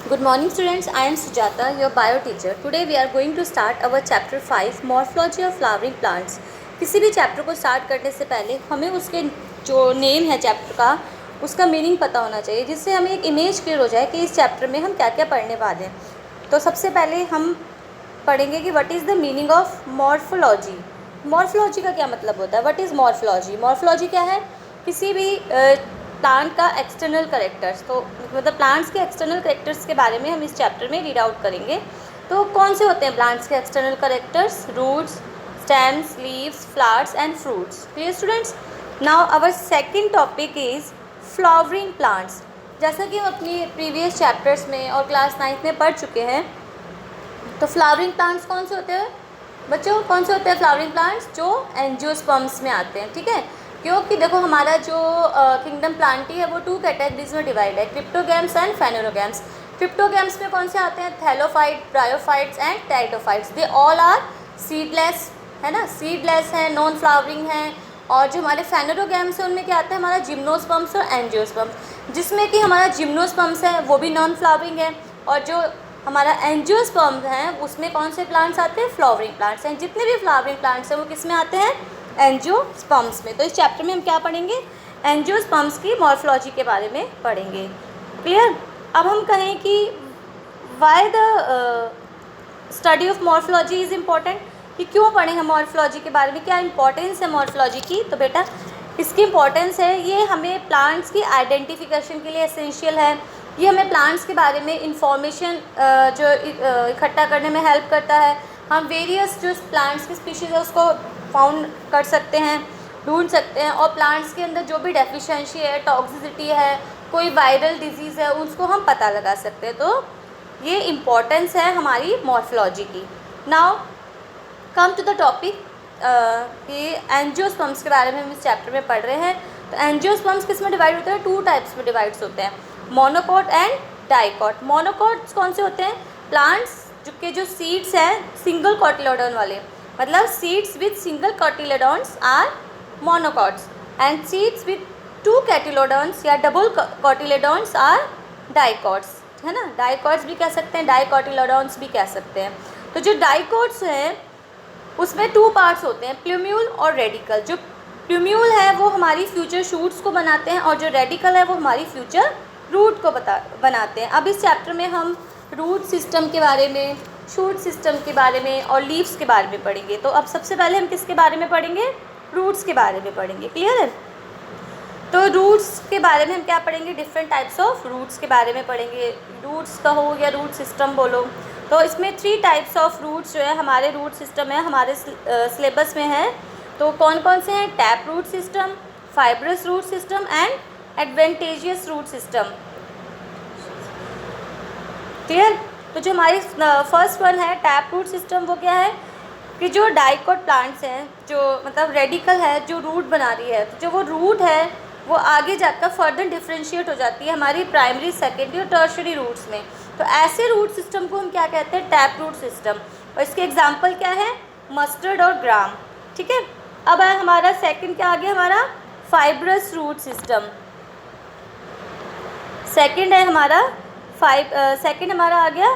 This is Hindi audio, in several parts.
Good morning students, I am Sujata, your bio teacher. Today we are going to start our chapter 5 Morphology of Flowering Plants. किसी भी चैप्टर को स्टार्ट करने से पहले हमें उसके जो नेम है चैप्टर का उसका मीनिंग पता होना चाहिए, जिससे हमें एक इमेज क्लियर हो जाए कि इस चैप्टर में हम क्या क्या पढ़ने वाले हैं। तो सबसे पहले हम पढ़ेंगे कि what is the meaning of morphology. Morphology का क्या मतलब होता है? What is morphology? मॉर्फोलॉजी क्या है? किसी भी प्लांट का एक्सटर्नल करेक्टर्स, तो मतलब प्लांट्स के एक्सटर्नल करेक्टर्स के बारे में हम इस चैप्टर में रीड आउट करेंगे। तो कौन से होते हैं प्लांट्स के external characters? Roots, stems, leaves, flowers and fruits. Clear students? Now our second topic is flowering plants. जैसा कि हम अपनी प्रीवियस चैप्टर्स में और क्लास 9th में पढ़ चुके हैं, तो फ्लावरिंग प्लांट्स कौन से होते हैं बच्चों? कौन से होते हैं फ्लावरिंग प्लांट्स? जो एंजियोस्पर्म्स में आते हैं, ठीक है। क्योंकि देखो हमारा जो किंगडम प्लांटी है वो 2 कैटेगरीज में डिवाइड है, क्रिप्टोगैम्स एंड फेनोरोगैम्स। क्रिप्टोगैम्स में कौन से आते हैं? Thallophyte, bryophytes and pteridophytes. They all are seedless, है ना, सीडलेस हैं, नॉन फ्लावरिंग हैं। और जो हमारे फेनोरोगैम्स हैं उनमें क्या आता है? हमारा जिम्नोस्पर्म्स और एंजियोस्पर्म्स, जिसमें कि हमारा जिम्नोस्पर्म्स है वो भी नॉन फ्लावरिंग है, और जो हमारा एंजियोस्पर्म्स हैं उसमें कौन से प्लांट्स आते हैं? फ्लावरिंग प्लांट्स हैं। जितने भी फ्लावरिंग प्लांट्स हैं वो किस में आते हैं? एंजियोस्पर्म्स में। तो इस चैप्टर में हम क्या पढ़ेंगे? एंजियोस्पर्म्स की मॉर्फोलॉजी के बारे में पढ़ेंगे। क्लियर? अब हम कहें कि why the study of morphology is important, कि क्यों पढ़ें हम मॉर्फोलॉजी के बारे में, क्या इंपॉर्टेंस है मॉर्फोलॉजी की? तो बेटा इसकी इम्पॉर्टेंस है, ये हमें प्लांट्स की आइडेंटिफिकेशन के लिए एसेंशियल है। ये हमें प्लांट्स के बारे में इंफॉर्मेशन जो इकट्ठा करने में हेल्प करता है। हम वेरियस जो प्लांट्स की स्पीशीज़ है उसको फाउंड कर सकते हैं, ढूंढ सकते हैं, और प्लांट्स के अंदर जो भी डेफिशिएंसी है, टॉक्सिसिटी है, कोई वायरल डिजीज़ है, उसको हम पता लगा सकते हैं। तो ये इम्पॉर्टेंस है हमारी मॉर्फोलॉजी की। Now come to the topic कि एंजियोस्पर्म्स के बारे में हम इस चैप्टर में पढ़ रहे हैं। तो एंजियोस्पर्म्स किस में डिवाइड होते हैं? 2 टाइप्स में डिवाइड्स होते हैं, मोनोकॉट एंड डाइकॉट। मोनोकॉट्स कौन से होते हैं? प्लांट्स जो सीड्स हैं सिंगल कॉटिलेडॉन वाले, मतलब seeds with single cotyledons are monocots, and seeds with 2 cotyledons या डबल कॉटिलेडॉन्स आर डाइकॉट्स, है ना। डाइकॉट्स भी कह सकते हैं, डाइकॉटिलेडॉन्स भी कह सकते हैं। तो जो डाइकॉट्स हैं उसमें 2 पार्ट्स होते हैं, प्लूम्यूल और रेडिकल। जो प्लूम्यूल है वो हमारी फ्यूचर शूट्स को बनाते हैं, और जो रेडिकल है वो हमारी फ्यूचर रूट को बनाते हैं। अब इस चैप्टर में हम रूट सिस्टम के बारे में, शूट सिस्टम के बारे में और लीव्स के बारे में पढ़ेंगे। तो अब सबसे पहले हम किसके बारे में पढ़ेंगे? रूट्स के बारे में पढ़ेंगे। क्लियर है? तो रूट्स के बारे में हम क्या पढ़ेंगे? डिफरेंट टाइप्स ऑफ रूट्स के बारे में पढ़ेंगे। रूट्स कहो या रूट सिस्टम बोलो, तो इसमें 3 टाइप्स ऑफ रूट्स जो है हमारे रूट सिस्टम है, हमारे सिलेबस में है। तो कौन कौन से हैं? Tap root system, fibrous root system and adventitious root system. Clear? तो जो हमारी फर्स्ट वन है टैप रूट सिस्टम, वो क्या है कि जो डाइकॉट प्लांट्स हैं, जो मतलब रेडिकल है जो रूट बना रही है, तो जो वो रूट है वो आगे जाकर फर्दर डिफ्रेंशिएट हो जाती है हमारी प्राइमरी, सेकेंडरी और टर्शियरी रूट्स में। तो ऐसे रूट सिस्टम को हम क्या कहते हैं? Tap root system. और इसके एग्जांपल क्या है? मस्टर्ड और ग्राम। ठीक है। अब है हमारा सेकंड क्या आ गया? हमारा फाइब्रस रूट सिस्टम। सेकंड है हमारा सेकंड हमारा आ गया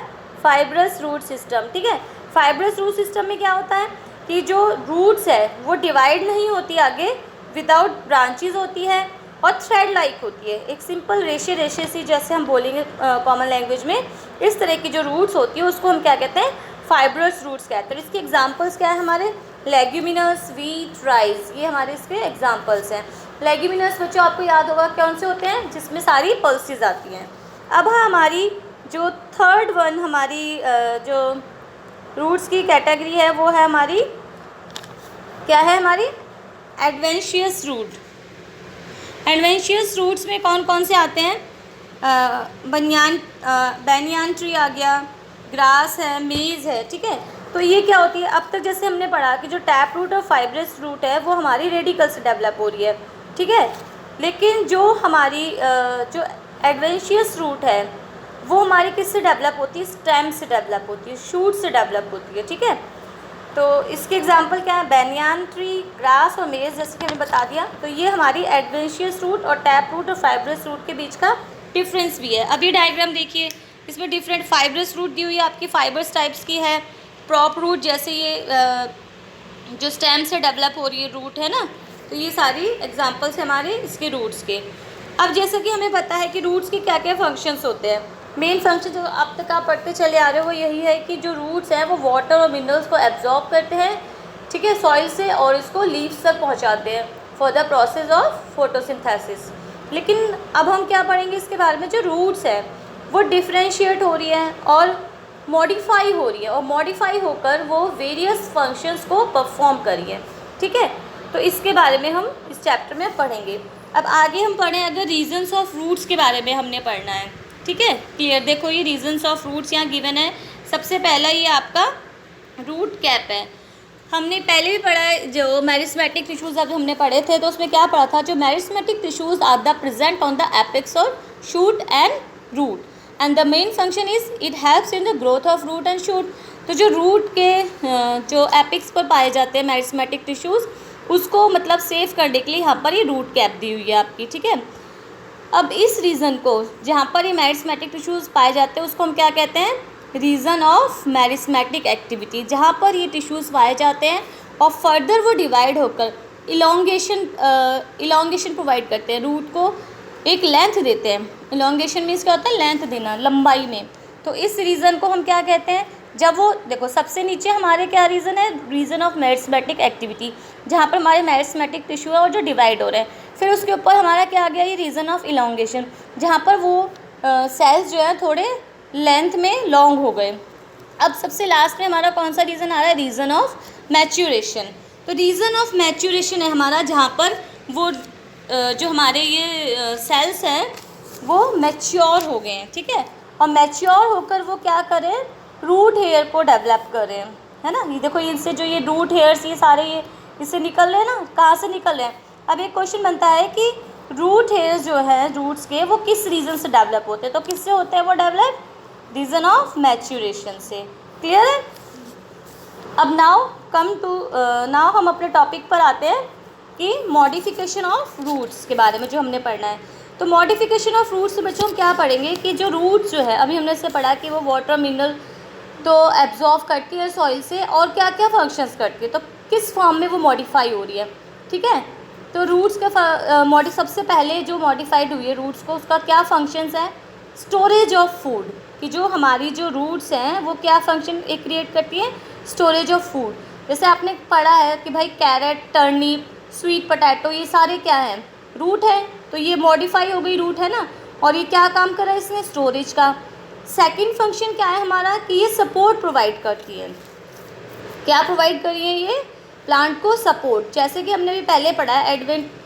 फाइब्रस रूट सिस्टम। ठीक है। फाइब्रस रूट सिस्टम में क्या होता है कि जो रूट्स है वो डिवाइड नहीं होती आगे, विदाउट ब्रांचेस होती है और थ्रेड लाइक होती है, एक सिंपल रेशे सी, जैसे हम बोलेंगे कॉमन लैंग्वेज में, इस तरह की जो रूट्स होती है उसको हम क्या कहते हैं? फाइब्रस रूट्स कहते हैं। इसके एग्जांपल्स क्या है हमारे? लेग्यूमिनस, व्हीट, राइस, ये हमारे इसके एग्जांपल्स हैं। लेग्यूमिनस बच्चों आपको याद होगा कौन से होते हैं? जिसमें सारी पल्सेस आती हैं। अब हमारी जो थर्ड वन हमारी जो रूट्स की कैटेगरी है वो है हमारी, क्या है हमारी? Adventitious root. एडवेंशियस रूट्स में कौन कौन से आते हैं? बैनियान ट्री आ गया, ग्रास है, मेज है। ठीक है। तो ये क्या होती है? अब तक जैसे हमने पढ़ा कि जो टैप रूट और फाइब्रस रूट है वो हमारी रेडिकल से डेवलप हो रही है। ठीक है। लेकिन जो हमारी जो एडवेंशियस रूट है वो हमारी किससे डेवलप होती है? स्टेम से डेवलप होती है, शूट से डेवलप होती है। ठीक है। तो इसके एग्जांपल क्या है? बैनियान ट्री, ग्रास और मेज, जैसे कि हमने बता दिया। तो ये हमारी एडवेंशियस रूट और टैप रूट और फाइब्रस रूट के बीच का डिफरेंस भी है। अब ये डायग्राम देखिए, इसमें डिफरेंट फाइब्रस रूट दी हुई है, आपकी फाइबर्स टाइप्स की है। प्रॉप रूट जैसे ये जो स्टेम से डेवलप हो रही है रूट है ना, तो ये सारी एग्जांपल्स हमारे इसके रूट्स के। अब जैसा कि हमें पता है कि रूट्स के क्या क्या फंक्शंस होते हैं। मेन फंक्शन जो अब तक आप पढ़ते चले आ रहे हो वो यही है कि जो रूट्स हैं वो वाटर और मिनरल्स को एब्जॉर्ब करते हैं, ठीक है, सॉइल से, और इसको लीव्स तक पहुंचाते हैं for the process of photosynthesis. लेकिन अब हम क्या पढ़ेंगे इसके बारे में, जो रूट्स है वो डिफ्रेंशिएट हो रही है और मॉडिफाई हो रही है, और मॉडिफाई होकर वो वेरियस फंक्शंस को परफॉर्म कर रही है, ठीक है। तो इसके बारे में हम इस चैप्टर में पढ़ेंगे। अब आगे हम पढ़ें अगर रीजंस ऑफ रूट्स के बारे में हमने पढ़ना है, ठीक है, क्लियर। देखो ये रीजंस ऑफ रूट्स यहाँ गिवन है। सबसे पहला ये आपका रूट कैप है। हमने पहले भी पढ़ा है, जो मेरिस्मेटिक टिश्यूज़ अब हमने पढ़े थे तो उसमें क्या पढ़ा था, जो meristematic tissues are the present on the apex और shoot and root, and the main function is it helps in the growth of root and shoot. तो जो रूट के जो एपिक्स पर पाए जाते हैं मेरिस्मेटिक टिश्यूज़, उसको मतलब सेव करने के लिए यहाँ पर ये रूट कैप दी हुई है आपकी, ठीक है। अब इस रीज़न को जहाँ पर ये मेरिस्मेटिक टिश्यूज़ पाए जाते हैं उसको हम क्या कहते हैं, रीज़न ऑफ मेरिस्मेटिक एक्टिविटी। जहाँ पर ये टिश्यूज़ पाए जाते हैं और फर्दर वो डिवाइड होकर इलोंगेशन प्रोवाइड करते हैं, रूट को एक लेंथ देते हैं। इलोंगेशन मीन्स क्या होता है, लेंथ देना, लंबाई में। तो इस रीज़न को हम क्या कहते हैं, जब वो देखो सबसे नीचे हमारे क्या रीज़न है, रीज़न ऑफ मेरिस्मेटिक एक्टिविटी, जहाँ पर हमारे मेरिस्मेटिक टिश्यू है और जो डिवाइड हो रहे हैं। फिर उसके ऊपर हमारा क्या आ गया, ये रीज़न ऑफ इलोंगेशन, जहाँ पर वो सेल्स जो है थोड़े लेंथ में लॉन्ग हो गए। अब सबसे लास्ट में हमारा कौन सा रीज़न आ रहा है, रीज़न ऑफ मैच्योरेशन। तो रीज़न ऑफ मैच्योरेशन है हमारा जहाँ पर वो जो हमारे ये सेल्स हैं वो मैच्योर हो गए हैं, ठीक है, और मैच्योर होकर वो क्या करें, रूट हेयर को डेवलप करें, है ना। ये देखो इनसे जो ये रूट हेयर्स ये सारे ये इससे निकल रहे हैं ना, कहाँ से निकल रहे हैं। अब एक क्वेश्चन बनता है कि रूट हेयर्स जो है रूट्स के वो किस रीज़न से डेवलप होते हैं, तो किससे होते हैं वो डेवलप, रीज़न ऑफ मैच्योरेशन से। क्लियर है। अब नाउ हम अपने टॉपिक पर आते हैं कि मॉडिफिकेशन ऑफ रूट्स के बारे में जो हमने पढ़ना है। तो मॉडिफिकेशन ऑफ रूट्स से बच्चों हम क्या पढ़ेंगे कि जो रूट्स जो है अभी हमने इससे पढ़ा कि वो वाटर मिनरल तो एब्जॉर्व करती है सॉइल से, और क्या क्या फंक्शंस करती है, तो किस फॉर्म में वो मॉडिफाई हो रही है, ठीक है। तो रूट्स का सबसे पहले जो मॉडिफाइड हुई है रूट्स को, उसका क्या फंक्शंस है, स्टोरेज ऑफ फूड, कि जो हमारी जो रूट्स हैं वो क्या फंक्शन एक क्रिएट करती है, स्टोरेज ऑफ फूड। जैसे आपने पढ़ा है कि भाई कैरेट, टर्निप, स्वीट पोटैटो ये सारे क्या हैं, रूट है, तो ये मॉडिफाई हो गई रूट है ना, और ये क्या काम कर रहा है इसमें, स्टोरेज का। सेकंड फंक्शन क्या है हमारा कि ये सपोर्ट प्रोवाइड करती है। क्या प्रोवाइड कर रही है ये, प्लांट को सपोर्ट। जैसे कि हमने भी पहले पढ़ा है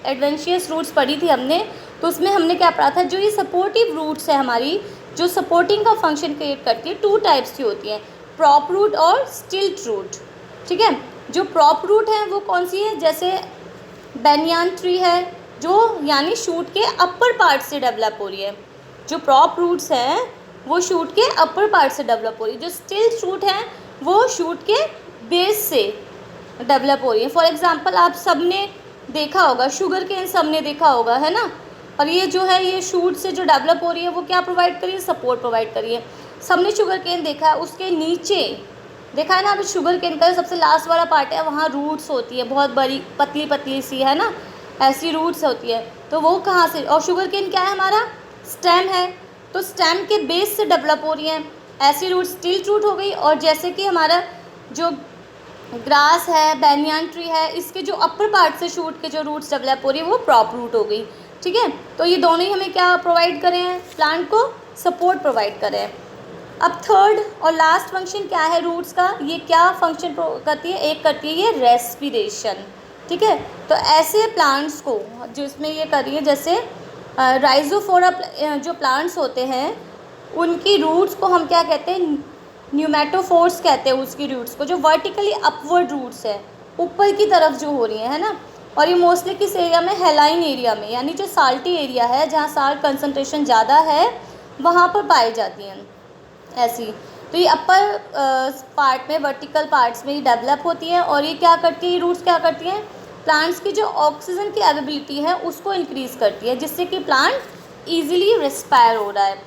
एडवेंशियस रूट्स पढ़ी थी हमने, तो उसमें हमने क्या पढ़ा था, जो ये सपोर्टिव रूट्स है हमारी, जो सपोर्टिंग का फंक्शन क्रिएट करती है, टू टाइप्स की होती हैं, प्रॉप रूट और स्टिल्ट रूट, ठीक है। जो प्रॉप रूट है वो कौन सी है, जैसे बैनियान ट्री है, जो यानी शूट के अपर पार्ट से डेवलप हो रही है। जो प्रॉप रूट्स हैं वो शूट के अपर पार्ट से डेवलप हो रही है। जो स्टिल्ट रूट है वो शूट के बेस से डेवलप हो रही है। फॉर एग्जांपल आप सबने देखा होगा, शुगर केन सबने देखा होगा, है ना। और ये जो है ये शूट से जो डेवलप हो रही है वो क्या प्रोवाइड कर रही है, सपोर्ट प्रोवाइड कर रही है। सबने शुगर केन देखा है, उसके नीचे देखा है ना, अभी शुगर केन का सबसे लास्ट वाला पार्ट है, वहाँ रूट्स होती है, बहुत बड़ी पतली पतली सी, है ना, ऐसी रूट्स होती है। तो वो कहाँ से, और शुगर केन क्या है हमारा, स्टेम है, तो स्टेम के बेस से डेवलप हो रही हैं ऐसी रूट, स्टिल्ट रूट हो गई। और जैसे कि हमारा जो ग्रास है, बैनियान ट्री है, इसके जो अपर पार्ट से शूट के जो रूट्स डेवलप हो रही है वो प्रॉप रूट हो गई, ठीक है। तो ये दोनों ही हमें क्या प्रोवाइड करें हैं, प्लांट को सपोर्ट प्रोवाइड करें। अब थर्ड और लास्ट फंक्शन क्या है रूट्स का, ये क्या फंक्शन करती है, एक करती है ये रेस्पिरेशन, ठीक है। तो ऐसे प्लांट्स को जो इसमें ये कर रही है, जैसे राइजोफोरा जो प्लांट्स होते हैं उनकी रूट्स को हम क्या कहते हैं, न्यूमेटोफोर्स कहते हैं उसकी रूट्स को, जो वर्टिकली अपवर्ड रूट्स है, ऊपर की तरफ जो हो रही है ना। और ये मोस्टली किस एरिया में, हेलाइन एरिया में, यानी जो साल्टी एरिया है जहाँ साल्ट कंसनट्रेशन ज़्यादा है वहाँ पर पाई जाती हैं ऐसी। तो ये अपर पार्ट में, वर्टिकल पार्ट्स में ये डेवलप होती है। और ये क्या करती है, रूट्स क्या करती हैं, प्लांट्स की जो ऑक्सीजन की अवेबिलिटी है उसको इंक्रीज़ करती है, जिससे कि प्लांट ईजिली रेस्पायर हो रहा है।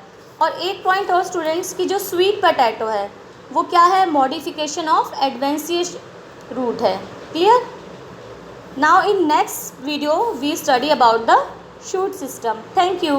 और एक पॉइंट और स्टूडेंट्स की जो स्वीट पोटैटो है वो क्या है, मॉडिफिकेशन ऑफ एडवेंशियस रूट है। Clear? Now in next video we study about the shoot system. Thank you.